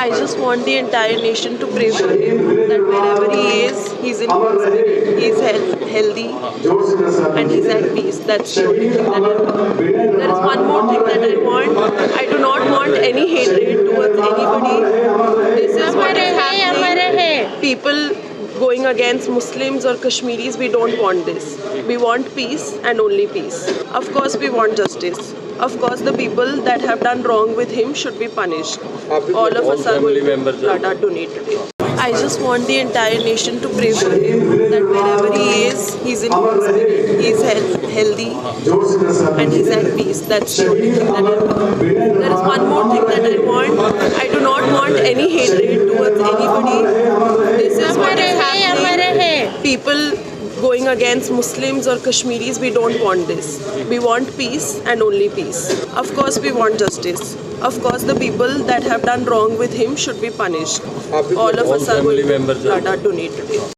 I just want the entire nation to pray for him, that wherever he is, he's in good spirit, he's healthy, and he's at peace. That's the only thing that I want. There is one more thing that I want. I do not want any hatred towards anybody. This is what is happening. People going against Muslims or Kashmiris, we don't want this. We want peace and only peace. Of course, we want justice. Of course, the people that have done wrong with him should be punished. All of us are going to flood our donate today. I just want the entire nation to pray for him, that wherever he is, he's in good spirit, he's healthy, and he's at peace. That's the only thing that I want. There is one more thing that I want. I do not want any hatred towards anybody. This is what is happening. People going against Muslims or Kashmiris, we don't want this. We want peace and only peace. Of course, we want justice. Of course, the people that have done wrong with him should be punished. All of us are going to flood our donate today.